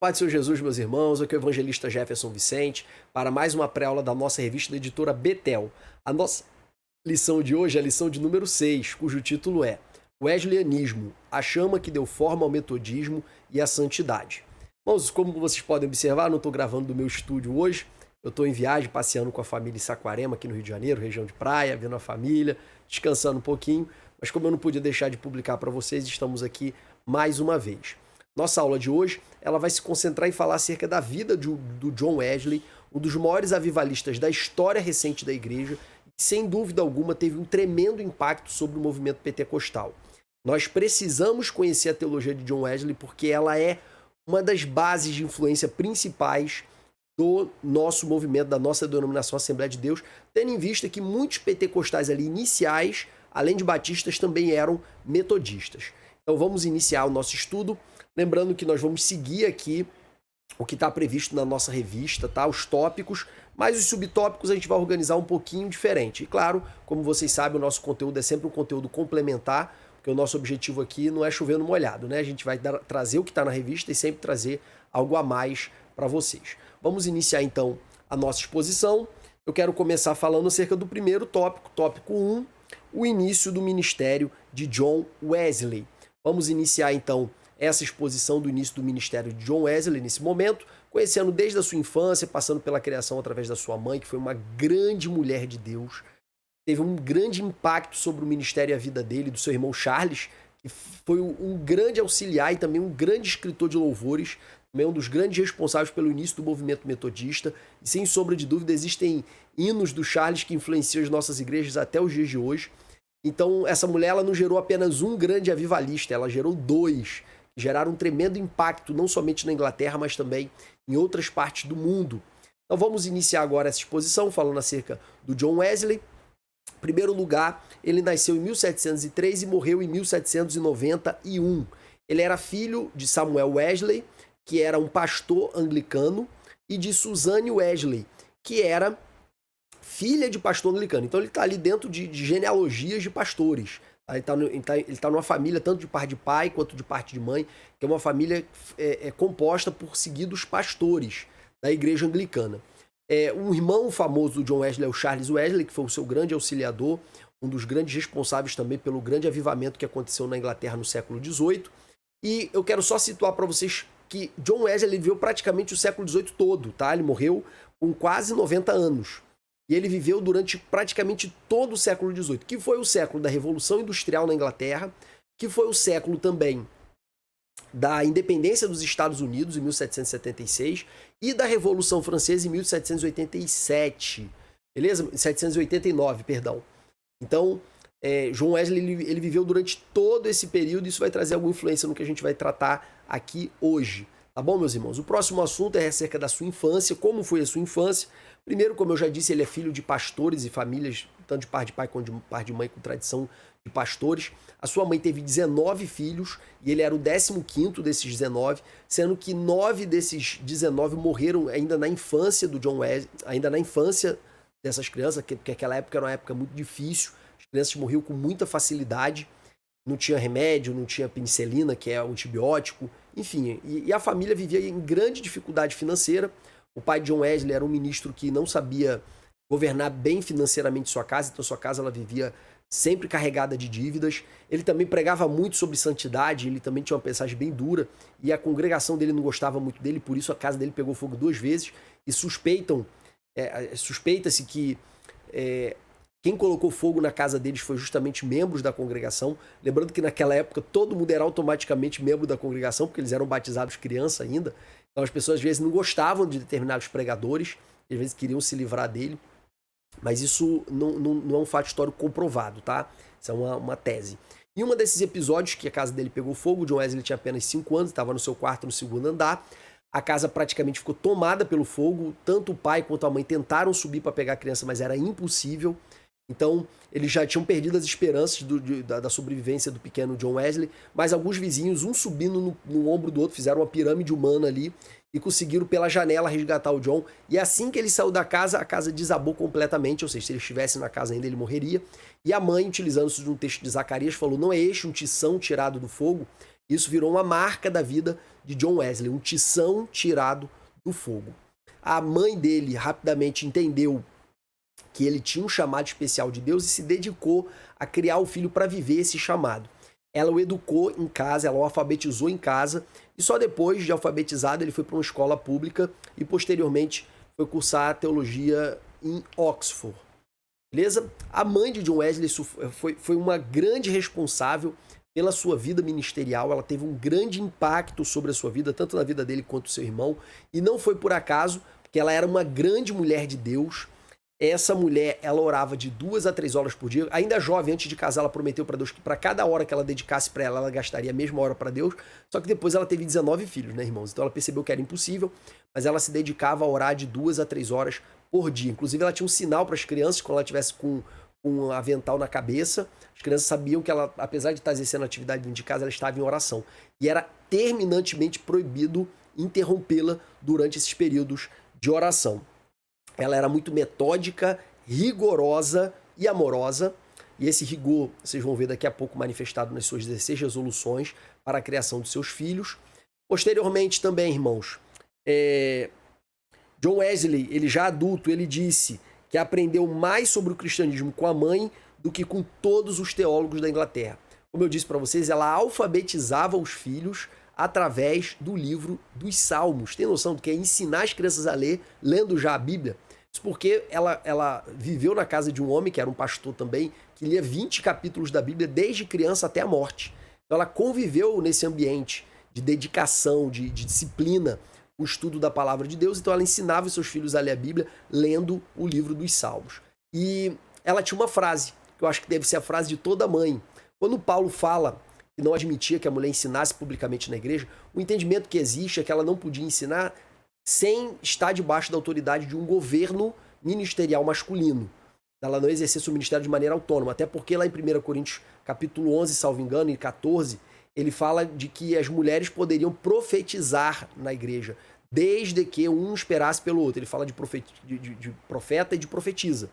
Paz do Senhor Jesus, meus irmãos, aqui é o evangelista Jefferson Vicente, para mais uma pré-aula da nossa revista da editora Betel. A nossa lição de hoje é a lição de número 6, cujo título é Wesleyanismo, a chama que deu forma ao metodismo e à santidade. Irmãos, como vocês podem observar, não estou gravando do meu estúdio hoje, eu estou em viagem, passeando com a família em Saquarema, aqui no Rio de Janeiro, região de praia, vendo a família, descansando um pouquinho, mas como eu não podia deixar de publicar para vocês, estamos aqui mais uma vez. Nossa aula de hoje, ela vai se concentrar em falar acerca da vida do John Wesley, um dos maiores avivalistas da história recente da igreja, que sem dúvida alguma teve um tremendo impacto sobre o movimento pentecostal. Nós precisamos conhecer a teologia de John Wesley porque ela é uma das bases de influência principais do nosso movimento, da nossa denominação Assembleia de Deus, tendo em vista que muitos pentecostais ali iniciais, além de batistas, também eram metodistas. Então vamos iniciar o nosso estudo. Lembrando que nós vamos seguir aqui o que está previsto na nossa revista, tá? Os tópicos, mas os subtópicos a gente vai organizar um pouquinho diferente. E claro, como vocês sabem, o nosso conteúdo é sempre um conteúdo complementar, porque o nosso objetivo aqui não é chover no molhado, né? A gente vai trazer o que está na revista e sempre trazer algo a mais para vocês. Vamos iniciar então a nossa exposição. Eu quero começar falando acerca do primeiro tópico, tópico 1, o início do ministério de John Wesley. Vamos iniciar então essa exposição do início do ministério de John Wesley nesse momento, conhecendo desde a sua infância, passando pela criação através da sua mãe, que foi uma grande mulher de Deus, teve um grande impacto sobre o ministério e a vida dele, do seu irmão Charles, que foi um grande auxiliar e também um grande escritor de louvores, também um dos grandes responsáveis pelo início do movimento metodista, e sem sombra de dúvida existem hinos do Charles que influenciam as nossas igrejas até os dias de hoje. Então essa mulher ela não gerou apenas um grande avivalista, ela gerou dois, que geraram um tremendo impacto, não somente na Inglaterra, mas também em outras partes do mundo. Então vamos iniciar agora essa exposição falando acerca do John Wesley. Em primeiro lugar, ele nasceu em 1703 e morreu em 1791. Ele era filho de Samuel Wesley, que era um pastor anglicano, e de Susanne Wesley, que era filha de pastor anglicano. Então ele está ali dentro de genealogias de pastores. Ele tá numa família tanto de parte de pai quanto de parte de mãe, que é uma família composta por seguidos pastores da igreja anglicana. Um irmão famoso do John Wesley é o Charles Wesley, que foi o seu grande auxiliador, um dos grandes responsáveis também pelo grande avivamento que aconteceu na Inglaterra no século XVIII. E eu quero só situar para vocês que John Wesley viveu praticamente o século XVIII todo, tá? Ele morreu com quase 90 anos. E ele viveu durante praticamente todo o século XVIII, que foi o século da Revolução Industrial na Inglaterra, que foi o século também da independência dos Estados Unidos, em 1776, e da Revolução Francesa, em 1787. Beleza? 1789, perdão. Então, John Wesley ele viveu durante todo esse período, e isso vai trazer alguma influência no que a gente vai tratar aqui hoje. Tá bom, meus irmãos? O próximo assunto é acerca da sua infância, como foi a sua infância. Primeiro, como eu já disse, ele é filho de pastores e famílias, tanto de parte de pai quanto de parte de mãe, com tradição de pastores. A sua mãe teve 19 filhos e ele era o 15º desses 19, sendo que 9 desses 19 morreram ainda na infância do John Wesley, ainda na infância dessas crianças, porque aquela época era uma época muito difícil, as crianças morriam com muita facilidade, não tinha remédio, não tinha penicilina, que é um antibiótico, enfim, e a família vivia em grande dificuldade financeira. O pai de John Wesley era um ministro que não sabia governar bem financeiramente sua casa, então sua casa ela vivia sempre carregada de dívidas. Ele também pregava muito sobre santidade, ele também tinha uma mensagem bem dura, e a congregação dele não gostava muito dele, por isso a casa dele pegou fogo 2 vezes, e suspeita-se que quem colocou fogo na casa deles foi justamente membros da congregação. Lembrando que naquela época todo mundo era automaticamente membro da congregação, porque eles eram batizados criança ainda. Então as pessoas às vezes não gostavam de determinados pregadores, às vezes queriam se livrar dele, mas isso não é um fato histórico comprovado, tá? Isso é uma tese. Em um desses episódios que a casa dele pegou fogo, John Wesley tinha apenas 5 anos, estava no seu quarto no 2º andar, a casa praticamente ficou tomada pelo fogo, tanto o pai quanto a mãe tentaram subir para pegar a criança, mas era impossível. Então, eles já tinham perdido as esperanças da sobrevivência do pequeno John Wesley, mas alguns vizinhos, um subindo no ombro do outro, fizeram uma pirâmide humana ali e conseguiram pela janela resgatar o John. E assim que ele saiu da casa, a casa desabou completamente, ou seja, se ele estivesse na casa ainda, ele morreria. E a mãe, utilizando-se de um texto de Zacarias, falou: não é este um tição tirado do fogo? Isso virou uma marca da vida de John Wesley, um tição tirado do fogo. A mãe dele rapidamente entendeu que ele tinha um chamado especial de Deus e se dedicou a criar o filho para viver esse chamado. Ela o educou em casa, ela o alfabetizou em casa e só depois de alfabetizado ele foi para uma escola pública e posteriormente foi cursar teologia em Oxford. Beleza? A mãe de John Wesley foi uma grande responsável pela sua vida ministerial, ela teve um grande impacto sobre a sua vida, tanto na vida dele quanto do seu irmão, e não foi por acaso, porque ela era uma grande mulher de Deus. Essa mulher, ela orava de 2 a 3 horas por dia. Ainda jovem, antes de casar, ela prometeu para Deus que para cada hora que ela dedicasse para ela, ela gastaria a mesma hora para Deus. Só que depois ela teve 19 filhos, né, irmãos? Então ela percebeu que era impossível, mas ela se dedicava a orar de 2 a 3 horas por dia. Inclusive, ela tinha um sinal para as crianças quando ela estivesse com um avental na cabeça. As crianças sabiam que ela, apesar de estar exercendo atividade dentro de casa, ela estava em oração. E era terminantemente proibido interrompê-la durante esses períodos de oração. Ela era muito metódica, rigorosa e amorosa. E esse rigor, vocês vão ver daqui a pouco manifestado nas suas 16 resoluções para a criação dos seus filhos. Posteriormente também, irmãos, John Wesley, ele já adulto, ele disse que aprendeu mais sobre o cristianismo com a mãe do que com todos os teólogos da Inglaterra. Como eu disse para vocês, ela alfabetizava os filhos através do livro dos Salmos. Tem noção do que é ensinar as crianças a ler, lendo já a Bíblia? Isso porque ela viveu na casa de um homem, que era um pastor também, que lia 20 capítulos da Bíblia desde criança até a morte. Então ela conviveu nesse ambiente de dedicação, de disciplina, o estudo da palavra de Deus. Então ela ensinava os seus filhos a ler a Bíblia lendo o livro dos Salmos. E ela tinha uma frase, que eu acho que deve ser a frase de toda mãe. Quando Paulo fala que não admitia que a mulher ensinasse publicamente na igreja, o entendimento que existe é que ela não podia ensinar sem estar debaixo da autoridade de um governo ministerial masculino. Ela não exercesse o ministério de maneira autônoma, até porque lá em 1 Coríntios capítulo 11, salvo engano, e 14, ele fala de que as mulheres poderiam profetizar na igreja, desde que um esperasse pelo outro. Ele fala de profeta e de profetisa.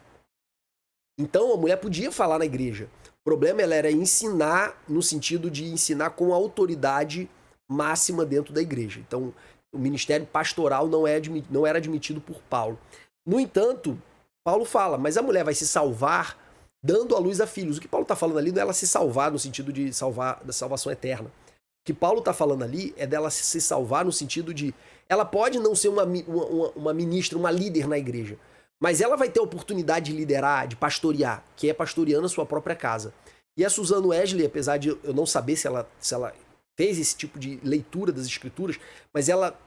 Então a mulher podia falar na igreja. O problema ela era ensinar no sentido de ensinar com autoridade máxima dentro da igreja. Então o ministério pastoral não era admitido por Paulo. No entanto, Paulo fala, mas a mulher vai se salvar dando à luz a filhos. O que Paulo está falando ali não é ela se salvar no sentido de salvar da salvação eterna. O que Paulo está falando ali é dela se salvar no sentido de ela pode não ser uma ministra, uma líder na igreja, mas ela vai ter a oportunidade de liderar, de pastorear, que é pastoreando a sua própria casa. E a Susan Wesley, apesar de eu não saber se ela fez esse tipo de leitura das escrituras, mas ela,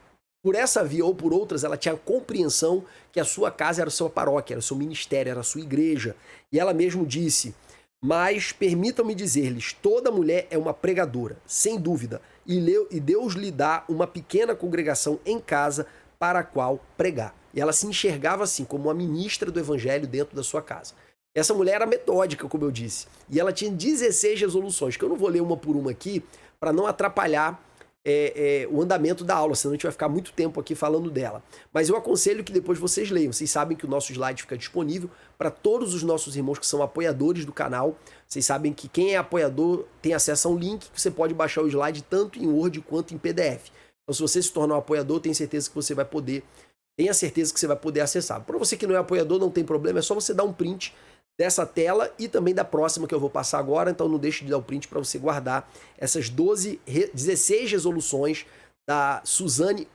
por essa via ou por outras, ela tinha a compreensão que a sua casa era a sua paróquia, era o seu ministério, era a sua igreja. E ela mesmo disse, mas permitam-me dizer-lhes, toda mulher é uma pregadora, sem dúvida, e Deus lhe dá uma pequena congregação em casa para a qual pregar. E ela se enxergava assim, como uma ministra do evangelho dentro da sua casa. Essa mulher era metódica, como eu disse, e ela tinha 16 resoluções, que eu não vou ler uma por uma aqui, para não atrapalhar o andamento da aula, senão a gente vai ficar muito tempo aqui falando dela. Mas eu aconselho que depois vocês leiam. Vocês sabem que o nosso slide fica disponível para todos os nossos irmãos que são apoiadores do canal. Vocês sabem que quem é apoiador tem acesso a um link que você pode baixar o slide tanto em Word quanto em PDF. Então, se você se tornar um apoiador, tenha certeza que você vai poder acessar. Para você que não é apoiador, não tem problema, é só você dar um print dessa tela e também da próxima que eu vou passar agora, então não deixe de dar o print para você guardar essas 16 resoluções da Suzanne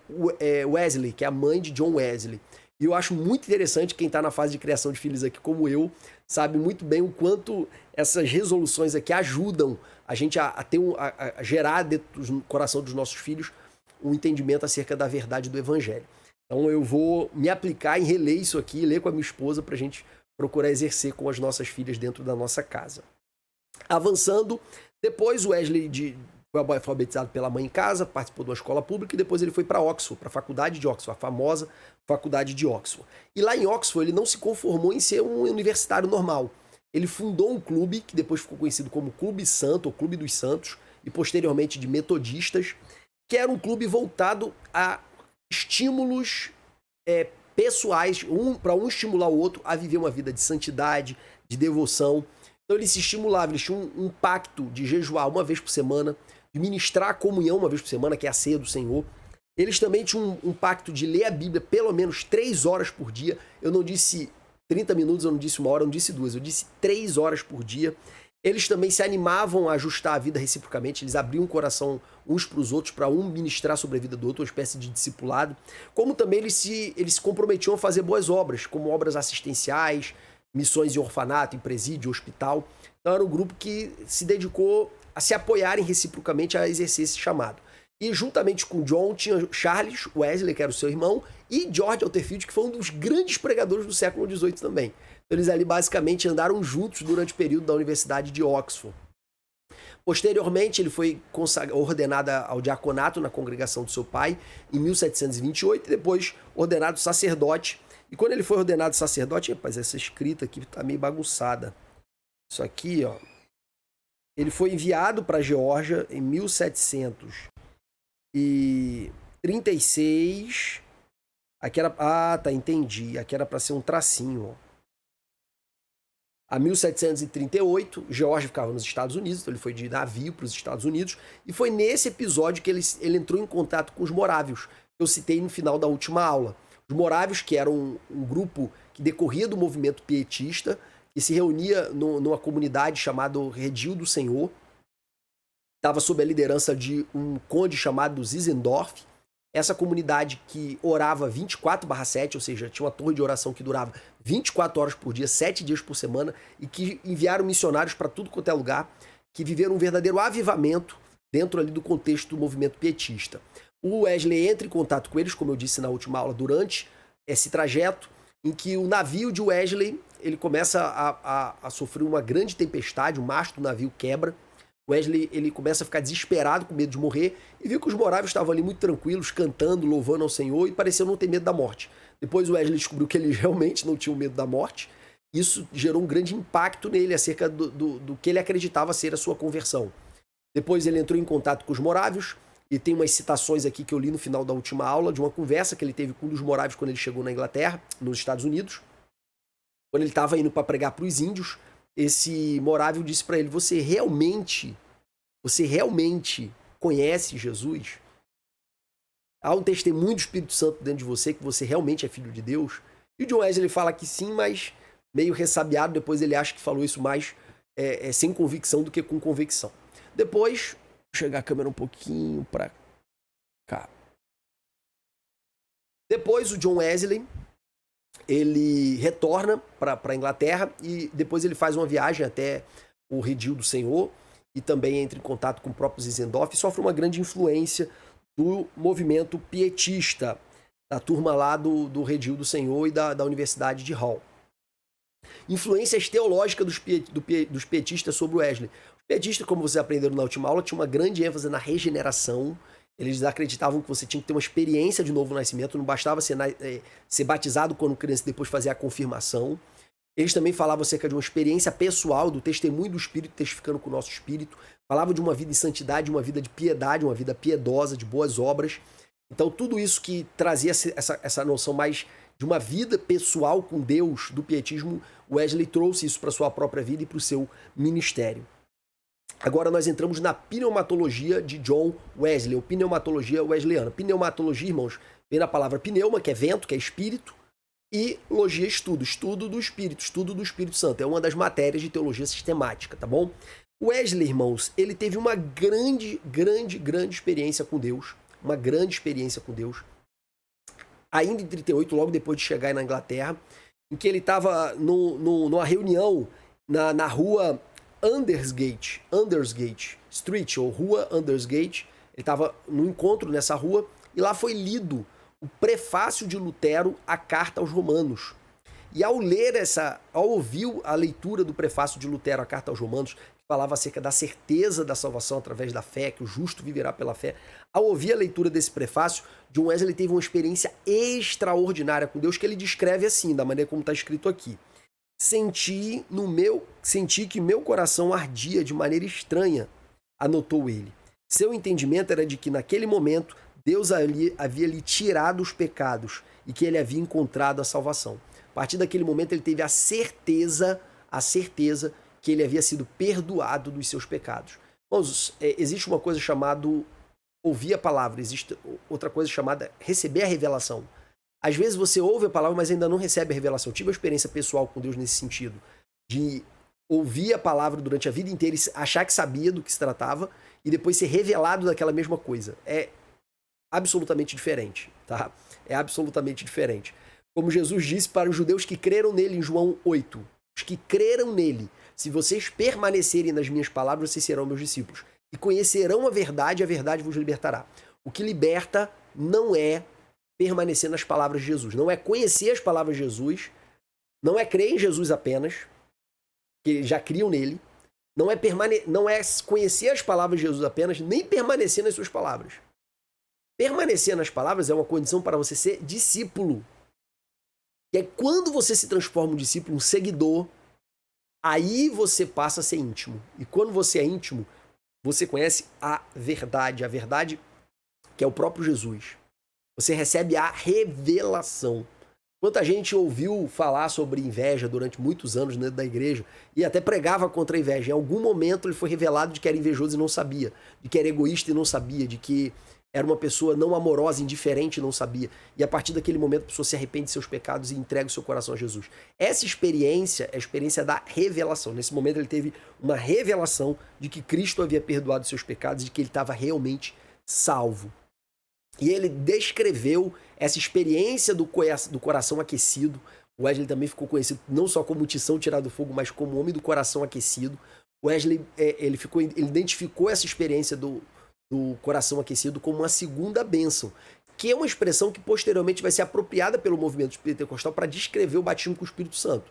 Wesley, que é a mãe de John Wesley. E eu acho muito interessante, quem está na fase de criação de filhos aqui como eu, sabe muito bem o quanto essas resoluções aqui ajudam a gente a gerar dentro do coração dos nossos filhos um entendimento acerca da verdade do evangelho. Então eu vou me aplicar em reler isso aqui, ler com a minha esposa para a gente procurar exercer com as nossas filhas dentro da nossa casa. Avançando, depois o Wesley foi alfabetizado pela mãe em casa, participou de uma escola pública e depois ele foi para Oxford, para a faculdade de Oxford, a famosa faculdade de Oxford. E lá em Oxford ele não se conformou em ser um universitário normal. Ele fundou um clube que depois ficou conhecido como Clube Santo, ou Clube dos Santos, e posteriormente de metodistas, que era um clube voltado a estímulos pessoais, para um estimular o outro a viver uma vida de santidade, de devoção. Então ele se estimulava, eles tinham um pacto de jejuar uma vez por semana, de ministrar a comunhão uma vez por semana, que é a ceia do Senhor. Eles também tinham um pacto de ler a Bíblia pelo menos 3 horas por dia. Eu não disse 30 minutos, eu não disse 1 hora, eu não disse 2, eu disse 3 horas por dia. Eles também se animavam a ajustar a vida reciprocamente, eles abriam o coração uns para os outros, para um ministrar sobre a vida do outro, uma espécie de discipulado. Como também eles se comprometiam a fazer boas obras, como obras assistenciais, missões em orfanato, em presídio, hospital. Então era um grupo que se dedicou a se apoiarem reciprocamente a exercer esse chamado. E juntamente com John tinha Charles Wesley, que era o seu irmão, e George Alterfield, que foi um dos grandes pregadores do século XVIII também. Então, eles ali basicamente andaram juntos durante o período da Universidade de Oxford. Posteriormente, ele foi ordenado ao diaconato na congregação do seu pai em 1728 e depois ordenado sacerdote. E quando ele foi ordenado sacerdote, rapaz, essa escrita aqui tá meio bagunçada. Isso aqui, ó. Ele foi enviado para a Geórgia em 1736. Aqui era... Ah, tá, entendi. Aqui era para ser um tracinho, ó. A 1738, Geórgia ficava nos Estados Unidos, então ele foi de navio para os Estados Unidos, e foi nesse episódio que ele entrou em contato com os morávios, que eu citei no final da última aula. Os morávios, que eram um grupo que decorria do movimento pietista, que se reunia numa comunidade chamada Redil do Senhor, estava sob a liderança de um conde chamado Zinzendorf. Essa comunidade que orava 24/7, ou seja, tinha uma torre de oração que durava 24 horas por dia, 7 dias por semana, e que enviaram missionários para tudo quanto é lugar, que viveram um verdadeiro avivamento dentro ali do contexto do movimento pietista. O Wesley entra em contato com eles, como eu disse na última aula, durante esse trajeto, em que o navio de Wesley ele começa a sofrer uma grande tempestade, o mastro do navio quebra. Wesley ele começa a ficar desesperado, com medo de morrer, e viu que os morávios estavam ali muito tranquilos, cantando, louvando ao Senhor, e pareceu não ter medo da morte. Depois o Wesley descobriu que eles realmente não tinham medo da morte. Isso gerou um grande impacto nele acerca do que ele acreditava ser a sua conversão. Depois ele entrou em contato com os morávios, e tem umas citações aqui que eu li no final da última aula, de uma conversa que ele teve com um dos morávios quando ele chegou na Inglaterra, nos Estados Unidos. Quando ele estava indo para pregar para os índios, esse morávio disse para ele: você realmente conhece Jesus? Há um testemunho do Espírito Santo dentro de você que você realmente é filho de Deus? E o John Wesley fala que sim, mas meio ressabiado. Depois ele acha que falou isso mais sem convicção do que com convicção. Depois, vou chegar a câmera um pouquinho para cá. Depois o John Wesley ele retorna para a Inglaterra e depois ele faz uma viagem até o Redil do Senhor e também entra em contato com o próprio Zinzendorf e sofre uma grande influência do movimento pietista, da turma lá do Redil do Senhor e da Universidade de Hull. Influências teológicas dos pietistas sobre o Wesley. Os pietistas, como vocês aprenderam na última aula, tinham uma grande ênfase na regeneração. Eles acreditavam que você tinha que ter uma experiência de novo nascimento, não bastava ser batizado quando criança e depois fazer a confirmação. Eles também falavam acerca de uma experiência pessoal, do testemunho do Espírito testificando com o nosso Espírito. Falavam de uma vida em santidade, uma vida de piedade, uma vida piedosa, de boas obras. Então tudo isso que trazia essa noção mais de uma vida pessoal com Deus do pietismo, Wesley trouxe isso para a sua própria vida e para o seu ministério. Agora nós entramos na pneumatologia de John Wesley, ou pneumatologia wesleyana. Pneumatologia, irmãos, vem da palavra pneuma, que é vento, que é espírito, e logia, estudo do Espírito Santo. É uma das matérias de teologia sistemática, tá bom? Wesley, irmãos, ele teve uma grande experiência com Deus, uma grande experiência com Deus, ainda em 38, logo depois de chegar na Inglaterra, em que ele estava numa reunião na rua Andersgate Street, ou Rua Andersgate. Ele estava num encontro nessa rua e lá foi lido o prefácio de Lutero à Carta aos Romanos. E ao ouvir a leitura do prefácio de Lutero à Carta aos Romanos, que falava acerca da certeza da salvação através da fé, que o justo viverá pela fé, ao ouvir a leitura desse prefácio, John Wesley teve uma experiência extraordinária com Deus, que ele descreve assim, da maneira como está escrito aqui. Senti que meu coração ardia de maneira estranha, anotou ele. Seu entendimento era de que naquele momento Deus havia lhe tirado os pecados e que ele havia encontrado a salvação. A partir daquele momento ele teve a certeza que ele havia sido perdoado dos seus pecados. Irmãos, existe uma coisa chamada ouvir a palavra, existe outra coisa chamada receber a revelação. Às vezes você ouve a palavra, mas ainda não recebe a revelação. Eu tive uma experiência pessoal com Deus nesse sentido, de ouvir a palavra durante a vida inteira e achar que sabia do que se tratava e depois ser revelado daquela mesma coisa. É absolutamente diferente, tá? É absolutamente diferente. Como Jesus disse para os judeus que creram nele em João 8, os que creram nele, se vocês permanecerem nas minhas palavras, vocês serão meus discípulos e conhecerão a verdade vos libertará. O que liberta não é permanecer nas palavras de Jesus, não é conhecer as palavras de Jesus, não é crer em Jesus apenas, que já criam nele, não é conhecer as palavras de Jesus apenas, nem permanecer nas suas palavras. Permanecer nas palavras é uma condição para você ser discípulo. E é quando você se transforma um discípulo, um seguidor, aí você passa a ser íntimo. E quando você é íntimo, você conhece a verdade que é o próprio Jesus. Você recebe a revelação. Quanta gente ouviu falar sobre inveja durante muitos anos dentro da igreja e até pregava contra a inveja. Em algum momento ele foi revelado de que era invejoso e não sabia, de que era egoísta e não sabia, de que era uma pessoa não amorosa, indiferente e não sabia. E a partir daquele momento a pessoa se arrepende de seus pecados e entrega o seu coração a Jesus. Essa experiência é a experiência da revelação. Nesse momento ele teve uma revelação de que Cristo havia perdoado seus pecados e de que ele estava realmente salvo. E ele descreveu essa experiência do coração aquecido. O Wesley também ficou conhecido não só como Tição tirado do fogo, mas como homem do coração aquecido. O Wesley ele identificou essa experiência do coração aquecido como uma segunda bênção, que é uma expressão que posteriormente vai ser apropriada pelo movimento pentecostal para descrever o batismo com o Espírito Santo.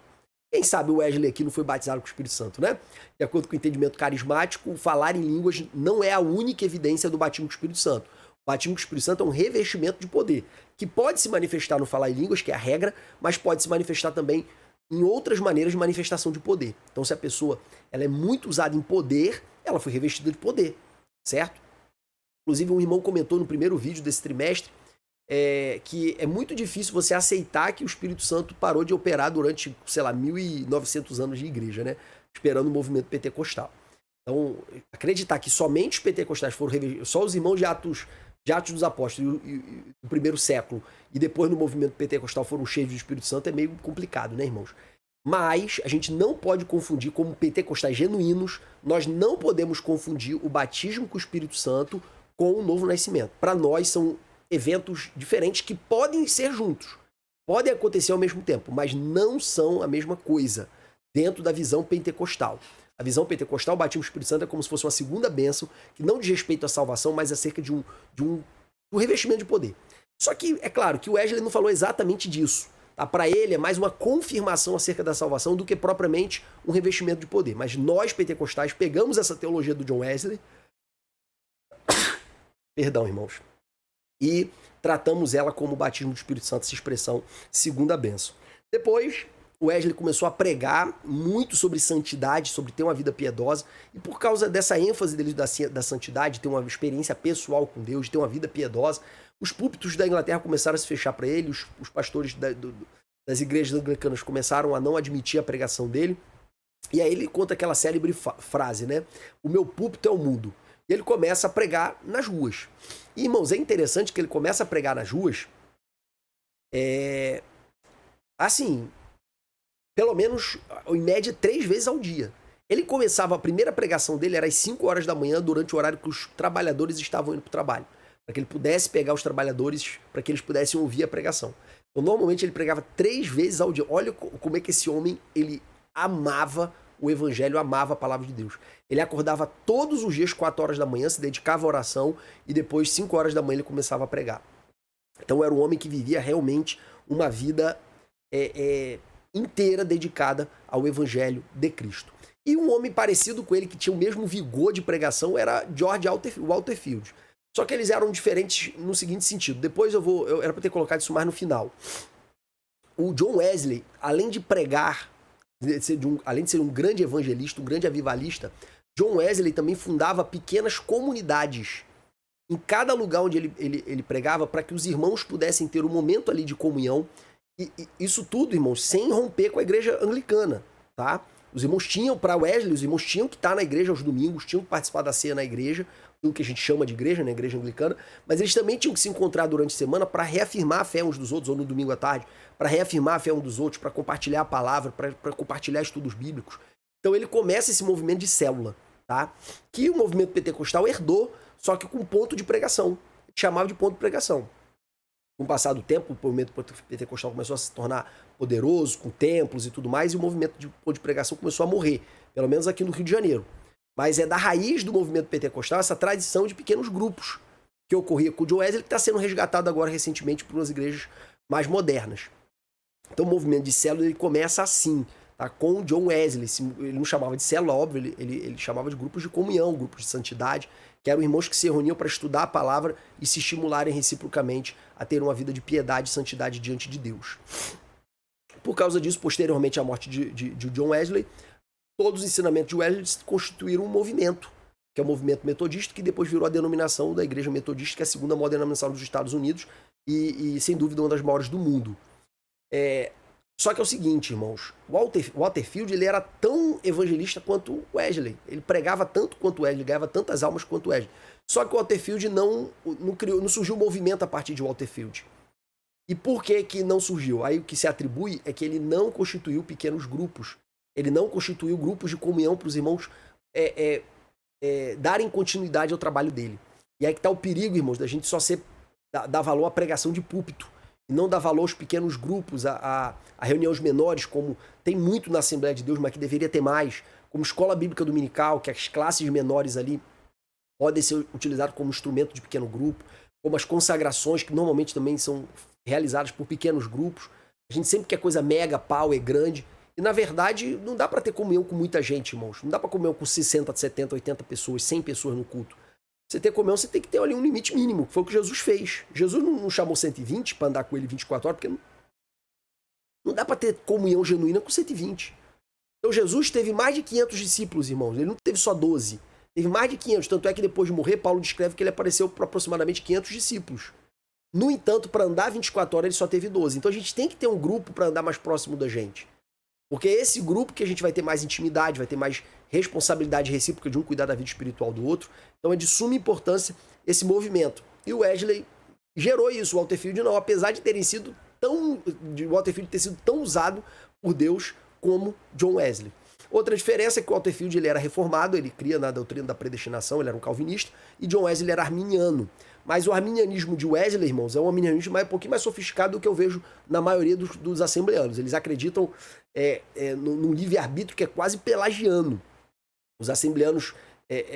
Quem sabe o Wesley aqui não foi batizado com o Espírito Santo, né? De acordo com o entendimento carismático, o falar em línguas não é a única evidência do batismo com o Espírito Santo. O batismo com o Espírito Santo é um revestimento de poder, que pode se manifestar no falar em línguas, que é a regra, mas pode se manifestar também em outras maneiras de manifestação de poder. Então, se a pessoa ela é muito usada em poder, ela foi revestida de poder, certo? Inclusive, um irmão comentou no primeiro vídeo desse trimestre que é muito difícil você aceitar que o Espírito Santo parou de operar durante, 1.900 anos de igreja, né? Esperando o movimento pentecostal. Então, acreditar que somente os pentecostais foram revestidos, só os irmãos de Atos dos Apóstolos do primeiro século e depois no movimento pentecostal foram cheios do Espírito Santo é meio complicado, né, irmãos? Mas a gente não pode confundir, como pentecostais genuínos, nós não podemos confundir o batismo com o Espírito Santo com o novo nascimento. Para nós são eventos diferentes que podem ser juntos, podem acontecer ao mesmo tempo, mas não são a mesma coisa dentro da visão pentecostal. A visão pentecostal, o batismo do Espírito Santo é como se fosse uma segunda bênção que não diz respeito à salvação, mas acerca de um revestimento de poder. Só que é claro que o Wesley não falou exatamente disso. Tá? Para ele é mais uma confirmação acerca da salvação do que propriamente um revestimento de poder. Mas nós pentecostais pegamos essa teologia do John Wesley, perdão, irmãos, e tratamos ela como o batismo do Espírito Santo, essa expressão segunda bênção. Depois, o Wesley começou a pregar muito sobre santidade, sobre ter uma vida piedosa, e por causa dessa ênfase dele da santidade, ter uma experiência pessoal com Deus, ter uma vida piedosa, os púlpitos da Inglaterra começaram a se fechar para ele, os pastores das igrejas anglicanas começaram a não admitir a pregação dele, e aí ele conta aquela célebre frase, né? O meu púlpito é o mundo. E ele começa a pregar nas ruas. E, irmãos, é interessante que ele começa a pregar nas ruas, assim, pelo menos, em média, 3 vezes ao dia. Ele começava, a primeira pregação dele era às 5 horas da manhã, durante o horário que os trabalhadores estavam indo para o trabalho, para que ele pudesse pegar os trabalhadores, para que eles pudessem ouvir a pregação. Então, normalmente, ele pregava 3 vezes ao dia. Olha como é que esse homem, ele amava o evangelho, amava a palavra de Deus. Ele acordava todos os dias 4 horas da manhã, se dedicava à oração e depois 5 horas da manhã ele começava a pregar. Então era um homem que vivia realmente uma vida inteira dedicada ao evangelho de Cristo. E um homem parecido com ele, que tinha o mesmo vigor de pregação, era George Walterfield. Só que eles eram diferentes no seguinte sentido. Depois eu era para ter colocado isso mais no final. O John Wesley, além de pregar, além de ser um grande evangelista, um grande avivalista, John Wesley também fundava pequenas comunidades em cada lugar onde ele pregava, para que os irmãos pudessem ter um momento ali de comunhão. E isso tudo, irmãos, sem romper com a igreja anglicana, tá? Os irmãos tinham, para Wesley, os irmãos tinham que estar na igreja aos domingos, tinham que participar da ceia na igreja, o que a gente chama de igreja, né, igreja anglicana, mas eles também tinham que se encontrar durante a semana para reafirmar a fé uns dos outros, ou no domingo à tarde, para reafirmar a fé uns dos outros, para compartilhar a palavra, para compartilhar estudos bíblicos. Então ele começa esse movimento de célula, tá? Que o movimento pentecostal herdou, só que com ponto de pregação. Chamava de ponto de pregação. Com o passar do tempo, o movimento pentecostal começou a se tornar poderoso, com templos e tudo mais, e o movimento de ponto de pregação começou a morrer, pelo menos aqui no Rio de Janeiro. Mas é da raiz do movimento pentecostal essa tradição de pequenos grupos que ocorria com o John Wesley, que está sendo resgatado agora recentemente por umas igrejas mais modernas. Então o movimento de célula ele começa assim, tá? Com o John Wesley. Ele não chamava de célula, óbvio, ele chamava de grupos de comunhão, grupos de santidade, que eram irmãos que se reuniam para estudar a palavra e se estimularem reciprocamente a ter uma vida de piedade e santidade diante de Deus. Por causa disso, posteriormente à morte de John Wesley, todos os ensinamentos de Wesley constituíram um movimento, que é o movimento metodista, que depois virou a denominação da Igreja Metodista, que é a segunda maior denominação dos Estados Unidos e sem dúvida, uma das maiores do mundo. Só que é o seguinte, irmãos, Waterfield ele era tão evangelista quanto Wesley. Ele pregava tanto quanto Wesley, ganhava tantas almas quanto Wesley. Só que o Waterfield não surgiu um movimento a partir de Waterfield. E por que não surgiu? Aí o que se atribui é que ele não constituiu pequenos grupos. Ele não constituiu grupos de comunhão para os irmãos darem continuidade ao trabalho dele. E aí que está o perigo, irmãos, da gente só dar valor à pregação de púlpito. E não dar valor aos pequenos grupos, a reuniões menores, como tem muito na Assembleia de Deus, mas que deveria ter mais, como escola bíblica dominical, que as classes menores ali podem ser utilizadas como instrumento de pequeno grupo, como as consagrações, que normalmente também são realizadas por pequenos grupos. A gente sempre quer coisa mega, power, grande. E, na verdade, não dá para ter comunhão com muita gente, irmãos. Não dá para comunhão com 60, 70, 80 pessoas, 100 pessoas no culto. Você ter comunhão, você tem que ter ali um limite mínimo, que foi o que Jesus fez. Jesus não chamou 120 para andar com ele 24 horas, porque não dá para ter comunhão genuína com 120. Então Jesus teve mais de 500 discípulos, irmãos. Ele não teve só 12. Teve mais de 500. Tanto é que depois de morrer, Paulo descreve que ele apareceu para aproximadamente 500 discípulos. No entanto, para andar 24 horas, ele só teve 12. Então a gente tem que ter um grupo para andar mais próximo da gente. Porque é esse grupo que a gente vai ter mais intimidade, vai ter mais responsabilidade recíproca de um cuidar da vida espiritual do outro. Então é de suma importância esse movimento. E o Wesley gerou isso, o Waterfield não, apesar de o Waterfield ter sido tão usado por Deus como John Wesley. Outra diferença é que o Waterfield ele era reformado, ele cria na doutrina da predestinação, ele era um calvinista, e John Wesley ele era arminiano. Mas o arminianismo de Wesley, irmãos, é um arminianismo um pouquinho mais sofisticado do que eu vejo na maioria dos assembleanos. Eles acreditam num livre-arbítrio que é quase pelagiano. Os assembleanos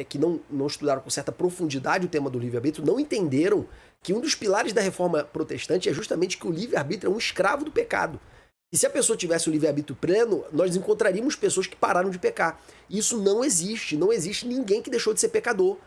que não estudaram com certa profundidade o tema do livre-arbítrio não entenderam que um dos pilares da reforma protestante é justamente que o livre-arbítrio é um escravo do pecado. E se a pessoa tivesse o livre-arbítrio pleno, nós encontraríamos pessoas que pararam de pecar. Isso não existe. Não existe ninguém que deixou de ser pecador,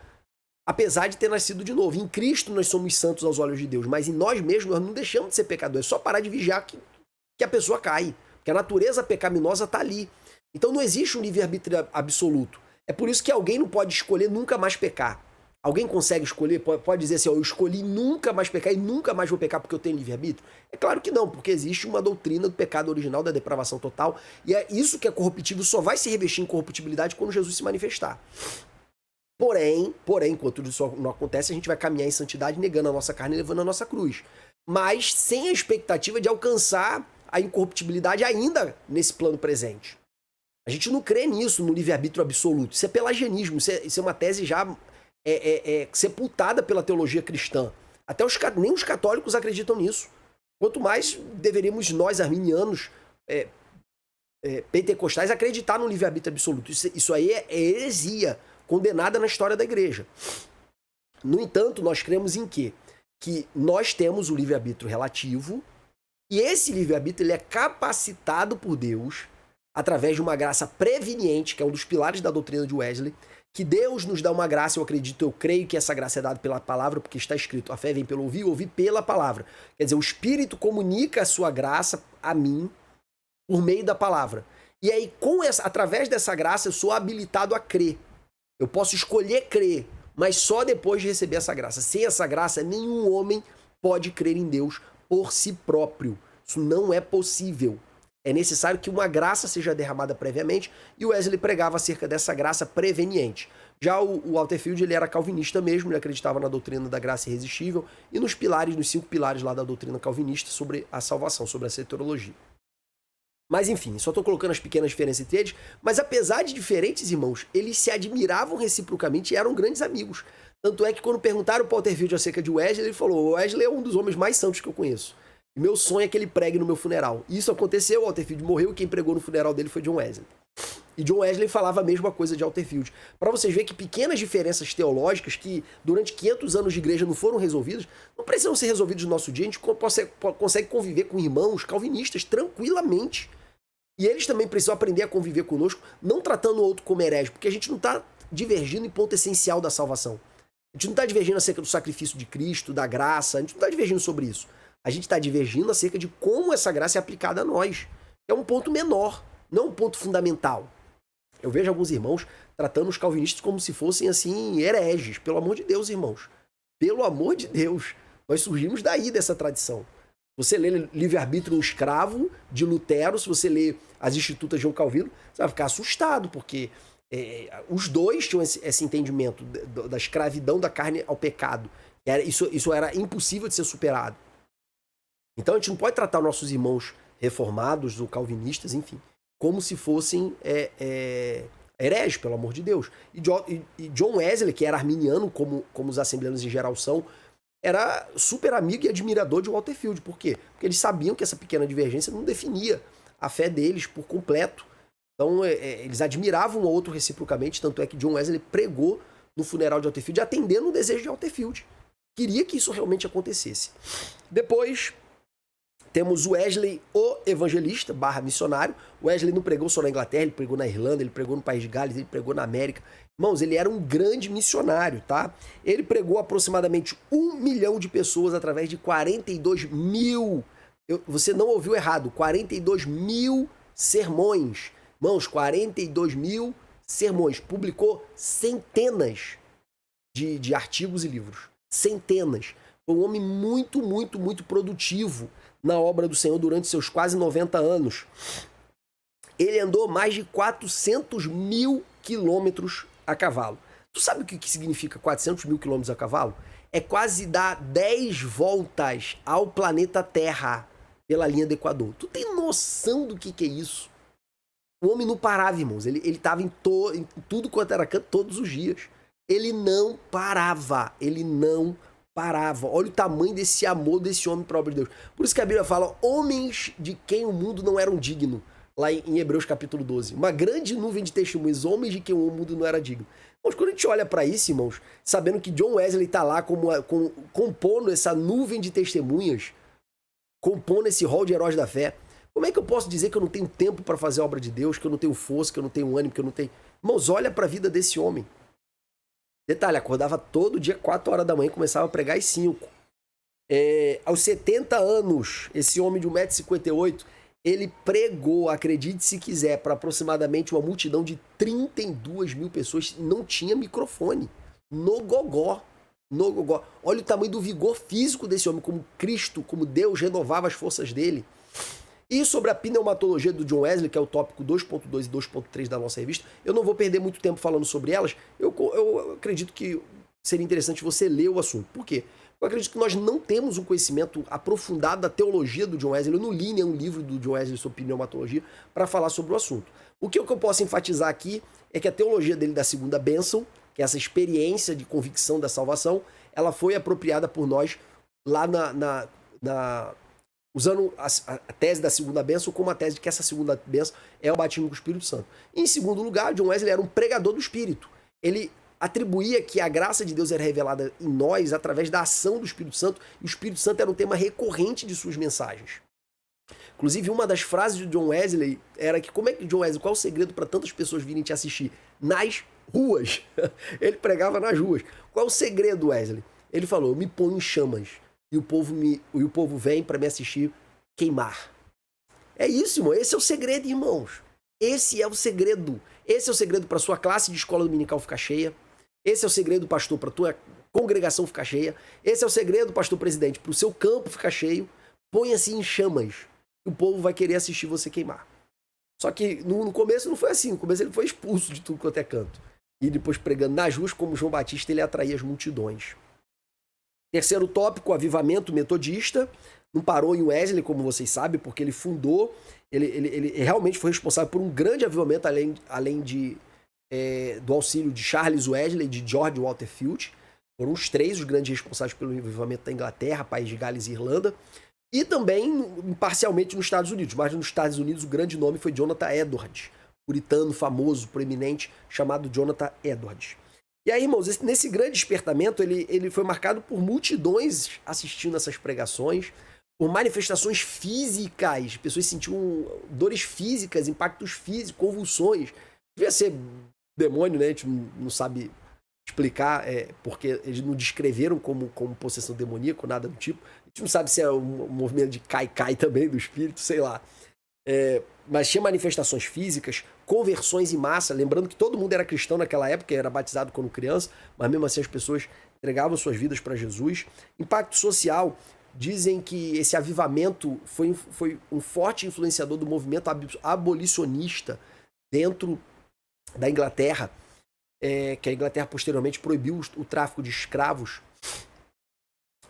apesar de ter nascido de novo. Em Cristo nós somos santos aos olhos de Deus, mas em nós mesmos nós não deixamos de ser pecador. É só parar de vigiar que a pessoa cai. Porque a natureza pecaminosa está ali. Então não existe um livre-arbítrio absoluto. É por isso que alguém não pode escolher nunca mais pecar. Alguém consegue escolher, pode dizer assim, eu escolhi nunca mais pecar e nunca mais vou pecar porque eu tenho livre-arbítrio? É claro que não, porque existe uma doutrina do pecado original, da depravação total, e é isso que é corruptível, só vai se revestir em corruptibilidade quando Jesus se manifestar. Porém, enquanto isso não acontece, a gente vai caminhar em santidade, negando a nossa carne e levando a nossa cruz. Mas sem a expectativa de alcançar a incorruptibilidade ainda nesse plano presente. A gente não crê nisso, no livre-arbítrio absoluto. Isso é pelagianismo, isso é uma tese já sepultada pela teologia cristã. Até nem os católicos acreditam nisso. Quanto mais deveríamos nós, arminianos, pentecostais, acreditar no livre-arbítrio absoluto. Isso aí é heresia, condenada na história da igreja. No entanto, nós cremos em quê? Que nós temos o livre-arbítrio relativo, e esse livre-arbítrio ele é capacitado por Deus através de uma graça preveniente, que é um dos pilares da doutrina de Wesley, que Deus nos dá uma graça, eu acredito, eu creio que essa graça é dada pela palavra, porque está escrito, a fé vem pelo ouvir pela palavra. Quer dizer, o Espírito comunica a sua graça a mim por meio da palavra. E aí, através dessa graça, eu sou habilitado a crer. Eu posso escolher crer, mas só depois de receber essa graça. Sem essa graça, nenhum homem pode crer em Deus por si próprio. Isso não é possível. É necessário que uma graça seja derramada previamente, e o Wesley pregava acerca dessa graça preveniente. Já o Walter Field, ele era calvinista mesmo, ele acreditava na doutrina da graça irresistível e nos 5 pilares lá da doutrina calvinista sobre a salvação, sobre a soteriologia. Mas enfim, só estou colocando as pequenas diferenças entre eles, mas apesar de diferentes, irmãos, eles se admiravam reciprocamente e eram grandes amigos. Tanto é que quando perguntaram para o Walter Field acerca de Wesley, ele falou: Wesley é um dos homens mais santos que eu conheço. E meu sonho é que ele pregue no meu funeral. E isso aconteceu, o Walter Field morreu e quem pregou no funeral dele foi John Wesley. E John Wesley falava a mesma coisa de Walter Field. Para vocês verem que pequenas diferenças teológicas que durante 500 anos de igreja não foram resolvidas, não precisam ser resolvidas no nosso dia. A gente consegue conviver com irmãos calvinistas tranquilamente. E eles também precisam aprender a conviver conosco, não tratando o outro como herege, porque a gente não está divergindo em ponto essencial da salvação. A gente não está divergindo acerca do sacrifício de Cristo, da graça, a gente não está divergindo sobre isso. A gente está divergindo acerca de como essa graça é aplicada a nós. É um ponto menor, não um ponto fundamental. Eu vejo alguns irmãos tratando os calvinistas como se fossem, assim, hereges. Pelo amor de Deus, irmãos. Pelo amor de Deus. Nós surgimos daí dessa tradição. Você lê Livre-Arbítrio no Escravo, de Lutero, se você lê as Institutas de João Calvino, você vai ficar assustado, porque os dois tinham esse entendimento da escravidão da carne ao pecado. Isso era impossível de ser superado. Então a gente não pode tratar nossos irmãos reformados ou calvinistas, enfim, como se fossem hereges, pelo amor de Deus. E John Wesley, que era arminiano, como os assembleanos em geral são, era super amigo e admirador de Walter Field. Por quê? Porque eles sabiam que essa pequena divergência não definia a fé deles por completo. Então eles admiravam um ao outro reciprocamente, tanto é que John Wesley pregou no funeral de Walter Field, atendendo o desejo de Walter Field. Queria que isso realmente acontecesse. Depois temos Wesley, o evangelista, /missionário. Wesley não pregou só na Inglaterra, ele pregou na Irlanda, ele pregou no País de Gales, ele pregou na América. Irmãos, ele era um grande missionário, tá? Ele pregou aproximadamente 1 milhão de pessoas através de 42 mil. Você não ouviu errado, 42 mil sermões. Irmãos, 42 mil sermões. Publicou centenas de artigos e livros. Centenas. Foi um homem muito, muito, muito produtivo na obra do Senhor durante seus quase 90 anos. Ele andou mais de 400 mil quilômetros a cavalo. Tu sabe o que significa 400 mil quilômetros a cavalo? É quase dar 10 voltas ao planeta Terra pela linha do Equador. Tu tem noção do que é isso? O homem não parava, irmãos. Ele estava em tudo quanto era canto todos os dias. Ele não parava. Ele não parava. Olha o tamanho desse amor desse homem para a obra de Deus. Por isso que a Bíblia fala homens de quem o mundo não era digno. Lá em Hebreus capítulo 12. Uma grande nuvem de testemunhos, homens de quem o mundo não era digno. Mas quando a gente olha para isso, irmãos, sabendo que John Wesley está lá compondo essa nuvem de testemunhas, compondo esse rol de heróis da fé, como é que eu posso dizer que eu não tenho tempo para fazer a obra de Deus, que eu não tenho força, que eu não tenho ânimo, que eu não tenho... Irmãos, olha para a vida desse homem. Detalhe, acordava todo dia 4 horas da manhã e começava a pregar às 5. Aos 70 anos, esse homem de 1,58 m, ele pregou, acredite se quiser, para aproximadamente uma multidão de 32 mil pessoas. Não tinha microfone. No gogó. No gogó. Olha o tamanho do vigor físico desse homem, como Cristo, como Deus renovava as forças dele. E sobre a pneumatologia do John Wesley, que é o tópico 2.2 e 2.3 da nossa revista, eu não vou perder muito tempo falando sobre elas. Eu acredito que seria interessante você ler o assunto. Por quê? Eu acredito que nós não temos um conhecimento aprofundado da teologia do John Wesley. Eu não li nenhum livro do John Wesley sobre pneumatologia para falar sobre o assunto. O que eu posso enfatizar aqui é que a teologia dele da segunda bênção, que é essa experiência de convicção da salvação, ela foi apropriada por nós lá usando a tese da segunda bênção como a tese de que essa segunda bênção é o batismo com o Espírito Santo. E, em segundo lugar, John Wesley era um pregador do Espírito. Ele atribuía que a graça de Deus era revelada em nós através da ação do Espírito Santo, e o Espírito Santo era um tema recorrente de suas mensagens. Inclusive, uma das frases de John Wesley era que, como é que John Wesley, qual é o segredo para tantas pessoas virem te assistir? Nas ruas. Ele pregava nas ruas. Qual é o segredo, Wesley? Ele falou, eu me ponho em chamas, e o povo vem para me assistir queimar. É isso, irmão. Esse é o segredo, irmãos. Esse é o segredo. Esse é o segredo para sua classe de escola dominical ficar cheia. Esse é o segredo, pastor, para a tua congregação ficar cheia. Esse é o segredo, pastor presidente, para o seu campo ficar cheio. Ponha-se em chamas. e o povo vai querer assistir você queimar. Só que no começo não foi assim. No começo ele foi expulso de tudo quanto é canto. E depois pregando nas ruas, como João Batista, ele atraía as multidões. Terceiro tópico, o avivamento metodista. Não parou em Wesley, como vocês sabem, porque ele fundou, ele realmente foi responsável por um grande avivamento, além do auxílio de Charles Wesley e de George Walter Field. Foram os três os grandes responsáveis pelo avivamento da Inglaterra, País de Gales e Irlanda. E também, parcialmente, nos Estados Unidos. Mas nos Estados Unidos o grande nome foi Jonathan Edwards, puritano famoso, proeminente, chamado Jonathan Edwards. E aí, irmãos, nesse grande despertamento, ele foi marcado por multidões assistindo essas pregações, por manifestações físicas, pessoas sentiam dores físicas, impactos físicos, convulsões. Devia ser demônio, né? A gente não sabe explicar, porque eles não descreveram como possessão demoníaca, nada do tipo. A gente não sabe se é um movimento de cai-cai também do espírito, sei lá. Mas tinha manifestações físicas, conversões em massa, lembrando que todo mundo era cristão naquela época, era batizado quando criança, mas mesmo assim as pessoas entregavam suas vidas para Jesus. Impacto social, dizem que esse avivamento foi um forte influenciador do movimento abolicionista dentro da Inglaterra, que a Inglaterra posteriormente proibiu o tráfico de escravos.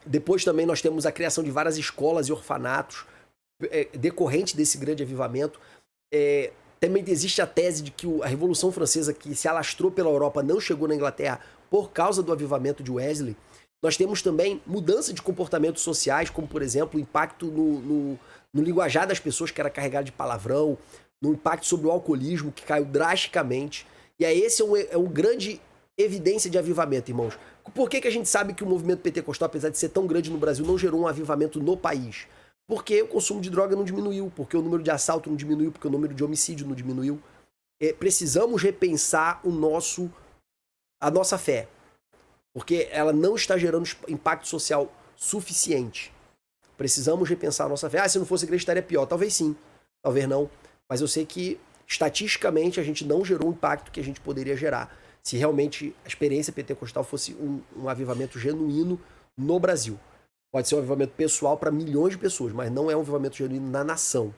Depois também nós temos a criação de várias escolas e orfanatos, decorrente desse grande avivamento. Também existe a tese de que a Revolução Francesa, que se alastrou pela Europa, não chegou na Inglaterra por causa do avivamento de Wesley. Nós temos também mudança de comportamentos sociais, como, por exemplo, o impacto no linguajar das pessoas, que era carregado de palavrão, no impacto sobre o alcoolismo, que caiu drasticamente. E aí esse é um grande evidência de avivamento, irmãos. Por que a gente sabe que o movimento pentecostal, apesar de ser tão grande no Brasil, não gerou um avivamento no país? Porque o consumo de droga não diminuiu, porque o número de assalto não diminuiu, porque o número de homicídio não diminuiu. Precisamos repensar a nossa fé, porque ela não está gerando impacto social suficiente. Precisamos repensar a nossa fé. Se não fosse igreja estaria pior. Talvez sim, talvez não. Mas eu sei que, estatisticamente, a gente não gerou o impacto que a gente poderia gerar se realmente a experiência pentecostal fosse um avivamento genuíno no Brasil. Pode ser um avivamento pessoal para milhões de pessoas, mas não é um avivamento genuíno na nação.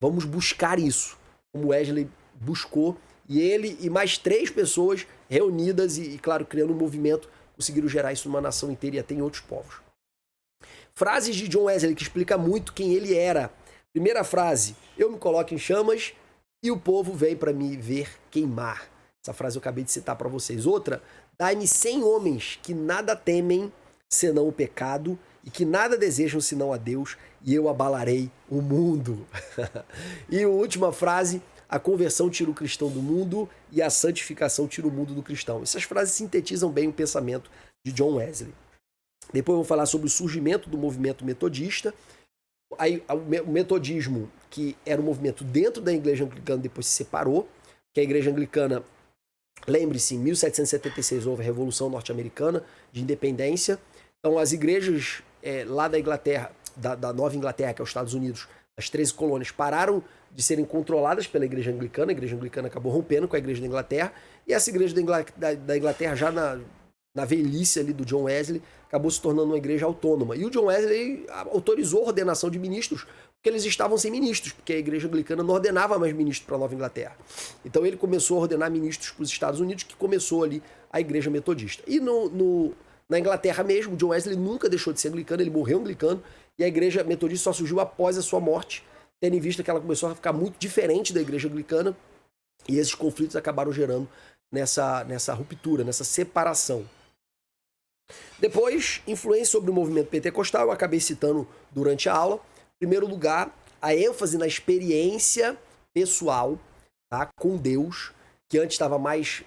Vamos buscar isso, como Wesley buscou, e ele e mais 3 pessoas reunidas e, claro, criando um movimento, conseguiram gerar isso numa nação inteira e até em outros povos. Frases de John Wesley que explica muito quem ele era. Primeira frase: eu me coloco em chamas e o povo vem para me ver queimar. Essa frase eu acabei de citar para vocês. Outra: dai-me 100 homens que nada temem senão o pecado e que nada desejam senão a Deus, e eu abalarei o mundo. E a última frase: a conversão tira o cristão do mundo e a santificação tira o mundo do cristão. Essas frases sintetizam bem o pensamento de John Wesley. Depois eu vou falar sobre o surgimento do movimento metodista. Aí, o metodismo, que era um movimento dentro da igreja anglicana, depois se separou, que a igreja anglicana, lembre-se, em 1776 houve a Revolução Norte-Americana de Independência. Então as igrejas lá da Inglaterra, da Nova Inglaterra, que é os Estados Unidos, as 13 colônias, pararam de serem controladas pela igreja anglicana. A igreja anglicana acabou rompendo com a igreja da Inglaterra, e essa igreja da Inglaterra, já na velhice ali do John Wesley, acabou se tornando uma igreja autônoma. E o John Wesley autorizou a ordenação de ministros, porque eles estavam sem ministros, porque a igreja anglicana não ordenava mais ministros para a Nova Inglaterra. Então ele começou a ordenar ministros para os Estados Unidos, que começou ali a igreja metodista. E na Inglaterra mesmo, o John Wesley nunca deixou de ser anglicano, ele morreu anglicano, e a igreja metodista só surgiu após a sua morte, tendo em vista que ela começou a ficar muito diferente da igreja anglicana, e esses conflitos acabaram gerando nessa ruptura, nessa separação. Depois, influência sobre o movimento pentecostal, eu acabei citando durante a aula. Em primeiro lugar, a ênfase na experiência pessoal, tá, com Deus, que antes estava mais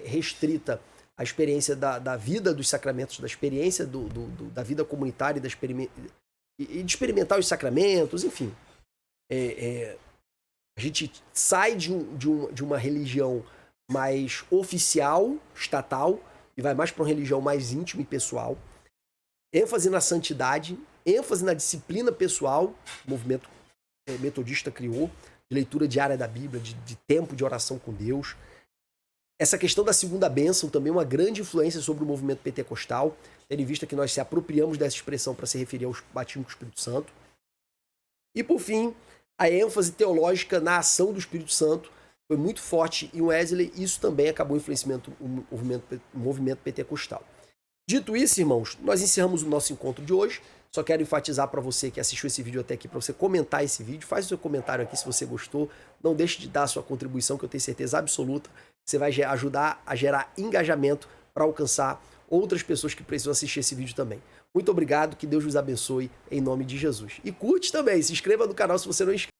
restrita à experiência da vida dos sacramentos, da experiência da vida comunitária e de experimentar os sacramentos, enfim. A gente sai de uma religião mais oficial, estatal, e vai mais para uma religião mais íntima e pessoal. ênfase na santidade, ênfase na disciplina pessoal, o movimento metodista criou, de leitura diária da Bíblia, de tempo de oração com Deus. Essa questão da segunda bênção também é uma grande influência sobre o movimento pentecostal, tendo em vista que nós se apropriamos dessa expressão para se referir ao batismo com o Espírito Santo. E por fim, a ênfase teológica na ação do Espírito Santo foi muito forte em Wesley, e isso também acabou influenciando o movimento pentecostal. Dito isso, irmãos, nós encerramos o nosso encontro de hoje. Só quero enfatizar para você que assistiu esse vídeo até aqui, para você comentar esse vídeo. Faz o seu comentário aqui se você gostou. Não deixe de dar a sua contribuição, que eu tenho certeza absoluta que você vai ajudar a gerar engajamento para alcançar outras pessoas que precisam assistir esse vídeo também. Muito obrigado, que Deus vos abençoe em nome de Jesus. E curte também, se inscreva no canal se você não é inscrito.